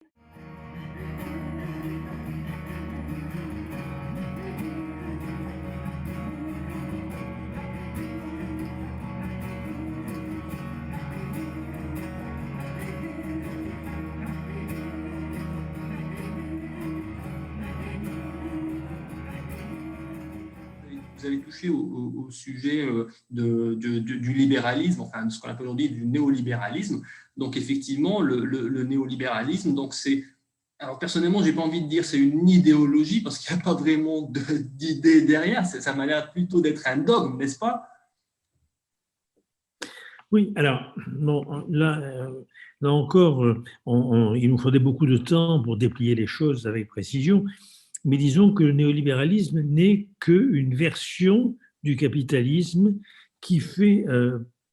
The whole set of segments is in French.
Vous avez touché au sujet du libéralisme, enfin de ce qu'on appelle aujourd'hui du néolibéralisme. Donc effectivement, le néolibéralisme, donc c'est, alors personnellement, j'ai pas envie de dire c'est une idéologie parce qu'il n'y a pas vraiment d'idée derrière. Ça m'a l'air plutôt d'être un dogme, n'est-ce pas? Oui, alors, bon, là encore, il nous faudrait beaucoup de temps pour déplier les choses avec précision, mais disons que le néolibéralisme n'est qu'une version du capitalisme qui fait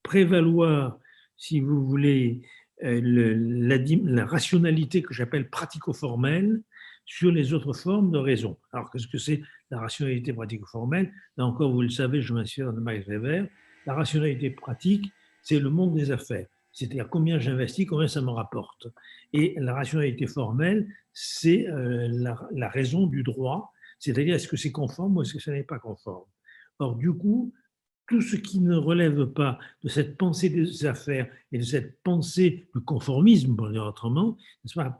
prévaloir, si vous voulez, la rationalité que j'appelle pratico-formelle sur les autres formes de raison. Alors, qu'est-ce que c'est la rationalité pratico-formelle? Là encore, vous le savez, je m'inspire de Max Weber. La rationalité pratique, c'est le monde des affaires. C'est-à-dire combien j'investis, combien ça me rapporte. Et la rationalité formelle, c'est la raison du droit, c'est-à-dire est-ce que c'est conforme ou est-ce que ça n'est pas conforme. Or, du coup, tout ce qui ne relève pas de cette pensée des affaires et de cette pensée du conformisme, pour dire autrement,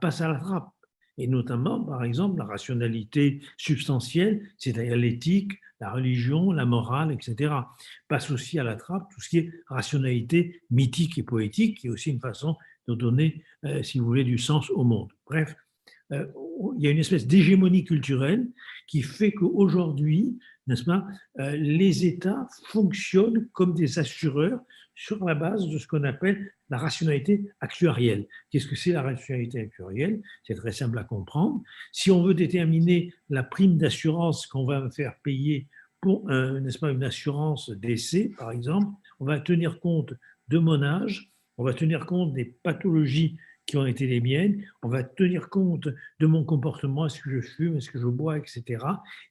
passe à la trappe. Et notamment, par exemple, la rationalité substantielle, c'est-à-dire l'éthique, la religion, la morale, etc., passe aussi à la trappe tout ce qui est rationalité mythique et poétique, qui est aussi une façon de donner, si vous voulez, du sens au monde. Bref, il y a une espèce d'hégémonie culturelle qui fait qu'aujourd'hui, n'est-ce pas, les États fonctionnent comme des assureurs sur la base de ce qu'on appelle la rationalité actuarielle. Qu'est-ce que c'est la rationalité actuarielle? C'est très simple à comprendre. Si on veut déterminer la prime d'assurance qu'on va me faire payer pour n'est-ce pas, une assurance décès, par exemple, on va tenir compte de mon âge, on va tenir compte des pathologies qui ont été les miennes, on va tenir compte de mon comportement, est-ce que je fume, est-ce que je bois, etc.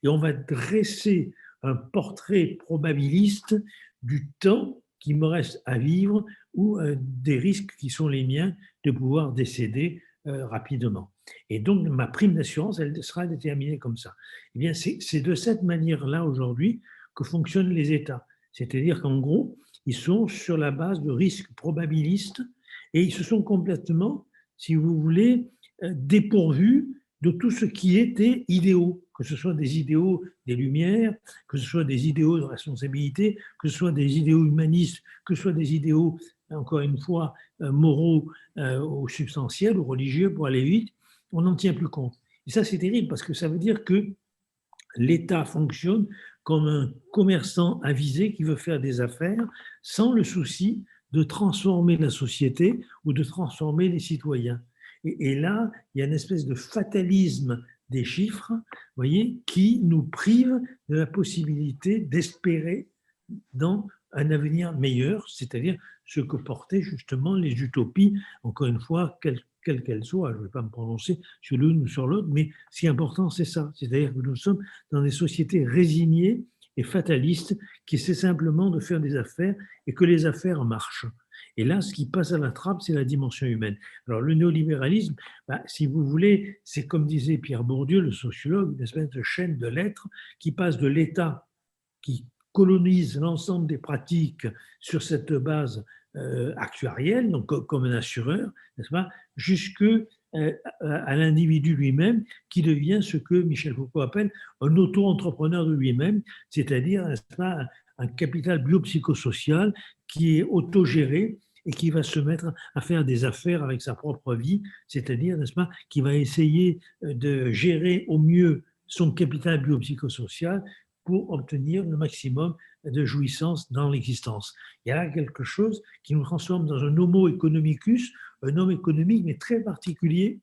Et on va dresser un portrait probabiliste du temps qui me reste à vivre ou des risques qui sont les miens de pouvoir décéder rapidement. Et donc, ma prime d'assurance, elle sera déterminée comme ça. Eh bien, c'est de cette manière-là aujourd'hui que fonctionnent les États. C'est-à-dire qu'en gros, ils sont sur la base de risques probabilistes et ils se sont complètement, si vous voulez, dépourvus de tout ce qui était idéaux, que ce soit des idéaux des Lumières, que ce soit des idéaux de responsabilité, que ce soit des idéaux humanistes, que ce soit des idéaux, encore une fois, moraux ou substantiels ou religieux, pour aller vite, on n'en tient plus compte. Et ça, c'est terrible parce que ça veut dire que l'État fonctionne comme un commerçant avisé qui veut faire des affaires sans le souci de transformer la société ou de transformer les citoyens. Et là, il y a une espèce de fatalisme des chiffres, voyez, qui nous prive de la possibilité d'espérer dans un avenir meilleur, c'est-à-dire ce que portaient justement les utopies, encore une fois, quelles qu'elles soient. Je ne vais pas me prononcer sur l'une ou sur l'autre, mais ce qui est important, c'est ça. C'est-à-dire que nous sommes dans des sociétés résignées et fatalistes qui essaient simplement de faire des affaires et que les affaires marchent. Et là, ce qui passe à la trappe, c'est la dimension humaine. Alors, le néolibéralisme, si vous voulez, c'est comme disait Pierre Bourdieu, le sociologue, une espèce de chaîne de l'être qui passe de l'État qui colonise l'ensemble des pratiques sur cette base actuarielle, donc comme un assureur, n'est-ce pas, jusque à l'individu lui-même qui devient ce que Michel Foucault appelle un auto-entrepreneur de lui-même, c'est-à-dire, n'est-ce pas, un capital biopsychosocial qui est autogéré et qui va se mettre à faire des affaires avec sa propre vie, c'est-à-dire, n'est-ce pas, qui va essayer de gérer au mieux son capital biopsychosocial pour obtenir le maximum de jouissance dans l'existence. Il y a là quelque chose qui nous transforme dans un homo economicus, un homme économique, mais très particulier,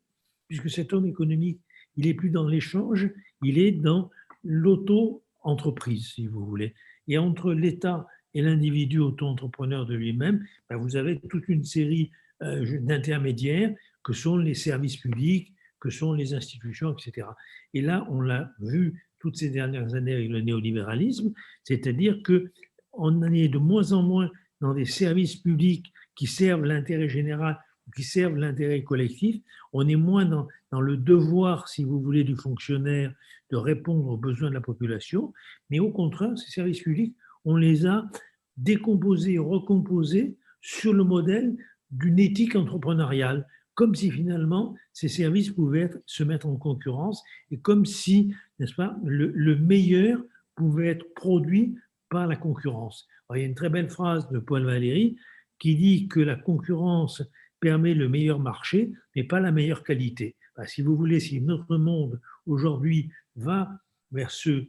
puisque cet homme économique, il n'est plus dans l'échange, il est dans l'auto-entreprise, si vous voulez. Et entre l'État et l'individu auto-entrepreneur de lui-même, vous avez toute une série d'intermédiaires que sont les services publics, que sont les institutions, etc. Et là, on l'a vu toutes ces dernières années avec le néolibéralisme, c'est-à-dire qu'on en est de moins en moins dans des services publics qui servent l'intérêt général qui servent l'intérêt collectif. On est moins dans le devoir, si vous voulez, du fonctionnaire de répondre aux besoins de la population, mais au contraire, ces services publics, on les a décomposés, recomposés sur le modèle d'une éthique entrepreneuriale, comme si finalement ces services pouvaient se mettre en concurrence et comme si, n'est-ce pas, le meilleur pouvait être produit par la concurrence. Alors, il y a une très belle phrase de Paul Valéry qui dit que la concurrence permet le meilleur marché, mais pas la meilleure qualité. Si vous voulez, si notre monde aujourd'hui va vers ce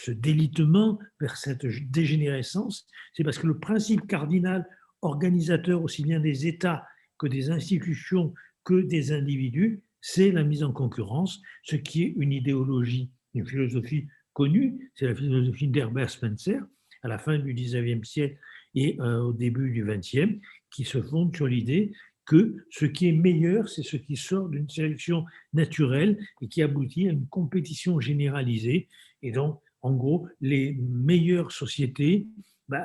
délitement, vers cette dégénérescence, c'est parce que le principe cardinal organisateur aussi bien des États que des institutions que des individus, c'est la mise en concurrence, ce qui est une idéologie, une philosophie connue, c'est la philosophie d'Herbert Spencer, à la fin du 19e siècle et au début du 20e, qui se fonde sur l'idée que ce qui est meilleur, c'est ce qui sort d'une sélection naturelle et qui aboutit à une compétition généralisée. Et donc, en gros, les meilleures sociétés,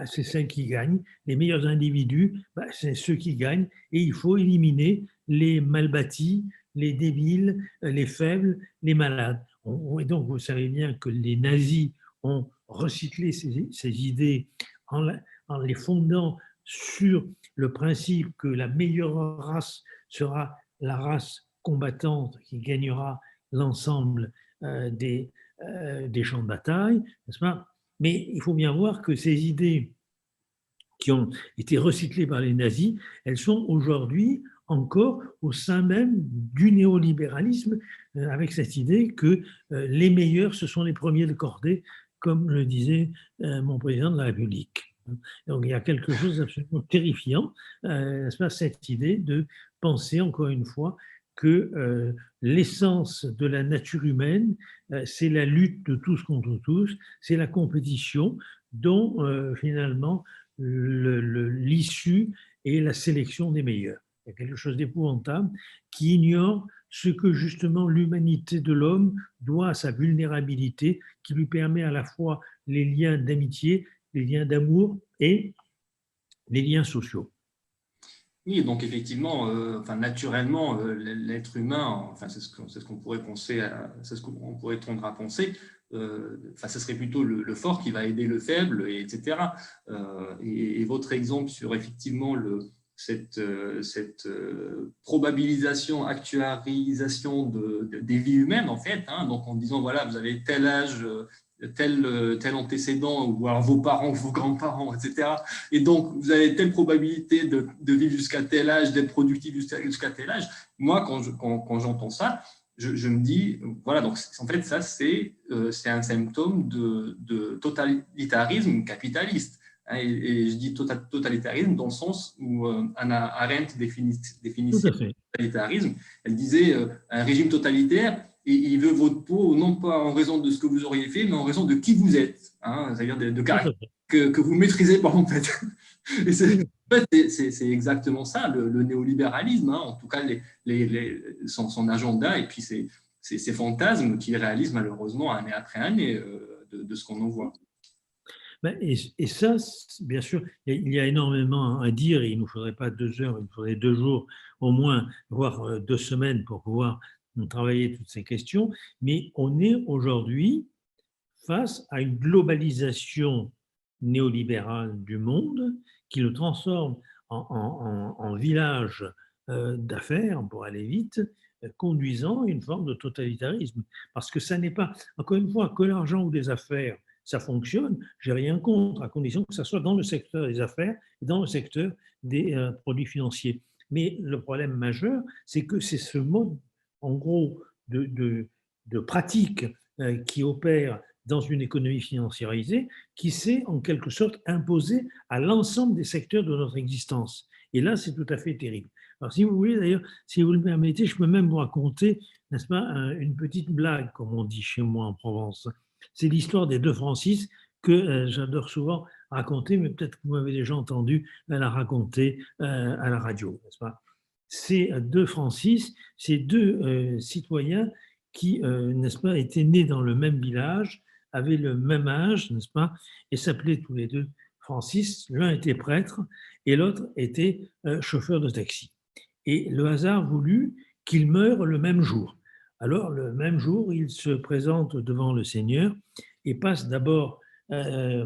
c'est celles qui gagnent. Les meilleurs individus, c'est ceux qui gagnent. Et il faut éliminer les mal bâtis, les débiles, les faibles, les malades. Et donc, vous savez bien que les nazis ont recyclé ces idées en les fondant sur le principe que la meilleure race sera la race combattante qui gagnera l'ensemble des champs de bataille, n'est-ce pas? Mais il faut bien voir que ces idées qui ont été recyclées par les nazis, elles sont aujourd'hui encore au sein même du néolibéralisme, avec cette idée que les meilleurs, ce sont les premiers de cordée, comme le disait mon président de la République. Donc il y a quelque chose d'absolument terrifiant, n'est-ce pas, cette idée de penser encore une fois que l'essence de la nature humaine, c'est la lutte de tous contre tous, c'est la compétition dont finalement l'issue est la sélection des meilleurs. Il y a quelque chose d'épouvantable qui ignore ce que justement l'humanité de l'homme doit à sa vulnérabilité, qui lui permet à la fois les liens d'amitié, les liens d'amour et les liens sociaux. Oui, donc effectivement, naturellement, l'être humain, c'est ce qu'on pourrait penser, c'est ce qu'on pourrait tendre à penser. Ce serait plutôt le fort qui va aider le faible, etc. Et votre exemple sur effectivement cette probabilisation, actuarisation des vies humaines, en fait, donc en disant, voilà, vous avez tel âge, tel antécédent, ou alors vos parents, vos grands-parents, etc. Et donc, vous avez telle probabilité de vivre jusqu'à tel âge, d'être productif jusqu'à tel âge. Moi, quand j'entends ça, je me dis, voilà, donc en fait, ça, c'est un symptôme de totalitarisme capitaliste. Et je dis totalitarisme dans le sens où Hannah Arendt définissait le totalitarisme. Elle disait un régime totalitaire, et il veut votre peau non pas en raison de ce que vous auriez fait, mais en raison de qui vous êtes, c'est-à-dire de caractères que vous ne maîtrisez pas en fait. Et c'est exactement ça, le néolibéralisme, en tout cas son agenda et puis ces fantasmes qu'il réalise malheureusement année après année de ce qu'on en voit. Et ça, bien sûr, il y a énormément à dire et il ne nous faudrait pas 2 heures, il nous faudrait 2 jours au moins, voire 2 semaines pour pouvoir travailler toutes ces questions, mais on est aujourd'hui face à une globalisation néolibérale du monde qui le transforme en village d'affaires, pour aller vite, conduisant à une forme de totalitarisme. Parce que ça n'est pas, encore une fois, que l'argent ou des affaires, ça fonctionne, j'ai rien contre, à condition que ça soit dans le secteur des affaires et dans le secteur des produits financiers. Mais le problème majeur, c'est que c'est ce mode, en gros, de pratique qui opère dans une économie financiarisée qui s'est en quelque sorte imposé à l'ensemble des secteurs de notre existence. Et là, c'est tout à fait terrible. Alors, si vous voulez, d'ailleurs, si vous le permettez, je peux même vous raconter, n'est-ce pas, une petite blague, comme on dit chez moi en Provence. C'est l'histoire des 2 Francis que j'adore souvent raconter, mais peut-être que vous m'avez déjà entendu la raconter à la radio, n'est-ce pas? Ces 2 Francis, ces 2 citoyens qui, n'est-ce pas, étaient nés dans le même village, avaient le même âge, n'est-ce pas, et s'appelaient tous les 2 Francis. L'un était prêtre et l'autre était chauffeur de taxi. Et le hasard voulut qu'il meure le même jour. Alors, le même jour, il se présente devant le Seigneur et passe d'abord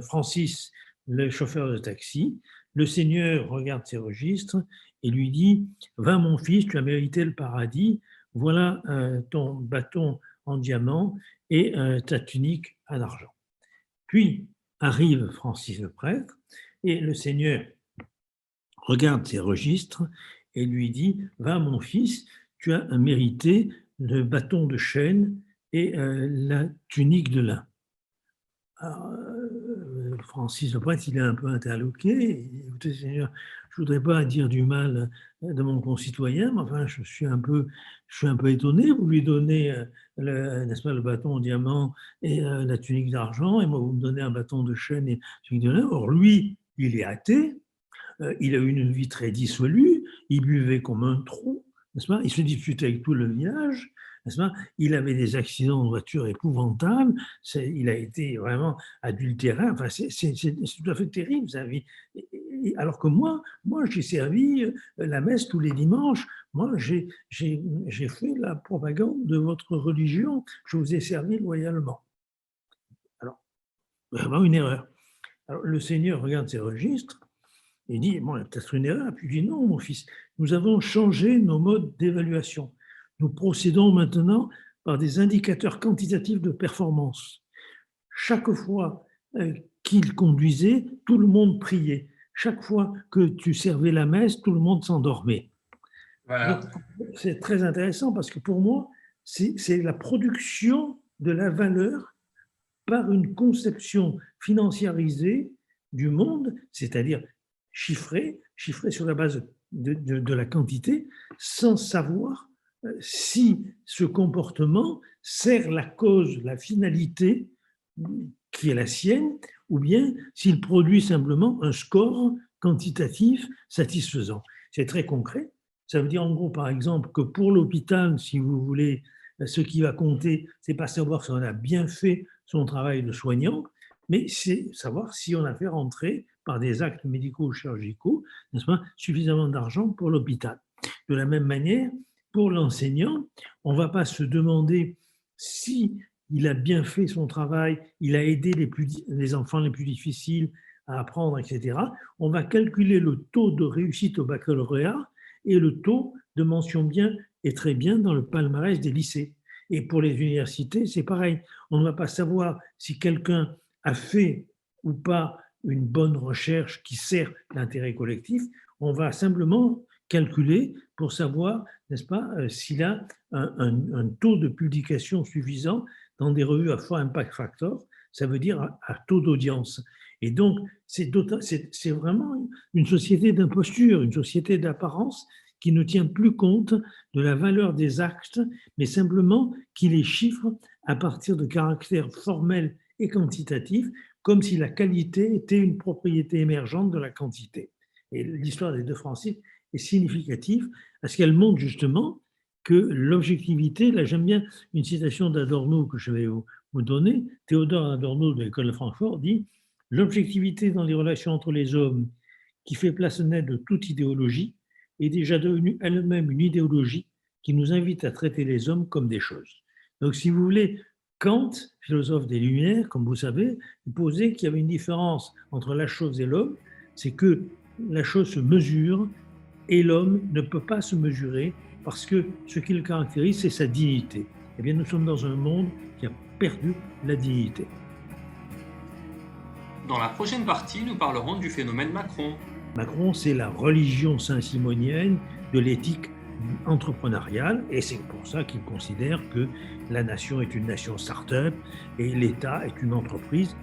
Francis, le chauffeur de taxi. Le Seigneur regarde ses registres et lui dit « Va mon fils, tu as mérité le paradis, voilà ton bâton en diamant et ta tunique en argent. » Puis arrive Francis le prêtre et le Seigneur regarde ses registres et lui dit « Va mon fils, tu as mérité le bâton de chêne et la tunique de lin. » Francis le prêtre, il est un peu interloqué. Écoutez, Seigneur, je ne voudrais pas dire du mal de mon concitoyen, mais enfin, je suis un peu étonné. Vous lui donnez, n'est-ce pas, le bâton en diamant et la tunique d'argent, et moi, vous me donnez un bâton de chêne et la tunique de lin. Or, lui, il est athée, il a eu une vie très dissolue, il buvait comme un trou, n'est-ce pas? Il se disputait avec tout le village. Il avait des accidents de voiture épouvantables, il a été vraiment adultérin, enfin, c'est tout à fait terrible sa vie. Alors que moi j'ai servi la messe tous les dimanches, moi j'ai fait la propagande de votre religion, je vous ai servi loyalement. Alors, vraiment une erreur. Alors le Seigneur regarde ses registres et dit, bon, il y a peut-être une erreur, puis il dit, non mon fils, nous avons changé nos modes d'évaluation. Nous procédons maintenant par des indicateurs quantitatifs de performance. Chaque fois qu'il conduisait, tout le monde priait. Chaque fois que tu servais la messe, tout le monde s'endormait. Voilà. C'est très intéressant parce que pour moi, c'est la production de la valeur par une conception financiarisée du monde, c'est-à-dire chiffrée sur la base de la quantité, sans savoir si ce comportement sert la cause, la finalité qui est la sienne, ou bien s'il produit simplement un score quantitatif satisfaisant. C'est très concret. Ça veut dire en gros, par exemple, que pour l'hôpital, si vous voulez, ce qui va compter, c'est pas savoir si on a bien fait son travail de soignant, mais c'est savoir si on a fait rentrer par des actes médicaux ou chirurgicaux, n'est-ce pas, suffisamment d'argent pour l'hôpital. De la même manière, pour l'enseignant, on ne va pas se demander si il a bien fait son travail, il a aidé les enfants les plus difficiles à apprendre, etc. On va calculer le taux de réussite au baccalauréat et le taux de mention bien et très bien dans le palmarès des lycées. Et pour les universités, c'est pareil. On ne va pas savoir si quelqu'un a fait ou pas une bonne recherche qui sert l'intérêt collectif. On va simplement calculer pour savoir, n'est-ce pas, s'il a un taux de publication suffisant dans des revues à fort impact factor, ça veut dire à taux d'audience. Et donc, c'est vraiment une société d'imposture, une société d'apparence qui ne tient plus compte de la valeur des actes, mais simplement qui les chiffre à partir de caractères formels et quantitatifs, comme si la qualité était une propriété émergente de la quantité. Et l'histoire des deux Francis est significative parce qu'elle montre justement que l'objectivité, là j'aime bien une citation d'Adorno que je vais vous donner, Théodore Adorno de l'école de Francfort dit « L'objectivité dans les relations entre les hommes qui fait place nette de toute idéologie est déjà devenue elle-même une idéologie qui nous invite à traiter les hommes comme des choses. » Donc si vous voulez, Kant, philosophe des Lumières, comme vous savez, posait qu'il y avait une différence entre la chose et l'homme, c'est que la chose se mesure et l'homme ne peut pas se mesurer parce que ce qui le caractérise, c'est sa dignité. Eh bien, nous sommes dans un monde qui a perdu la dignité. Dans la prochaine partie, nous parlerons du phénomène Macron. Macron, c'est la religion saint-simonienne de l'éthique entrepreneuriale et c'est pour ça qu'il considère que la nation est une nation start-up et l'État est une entreprise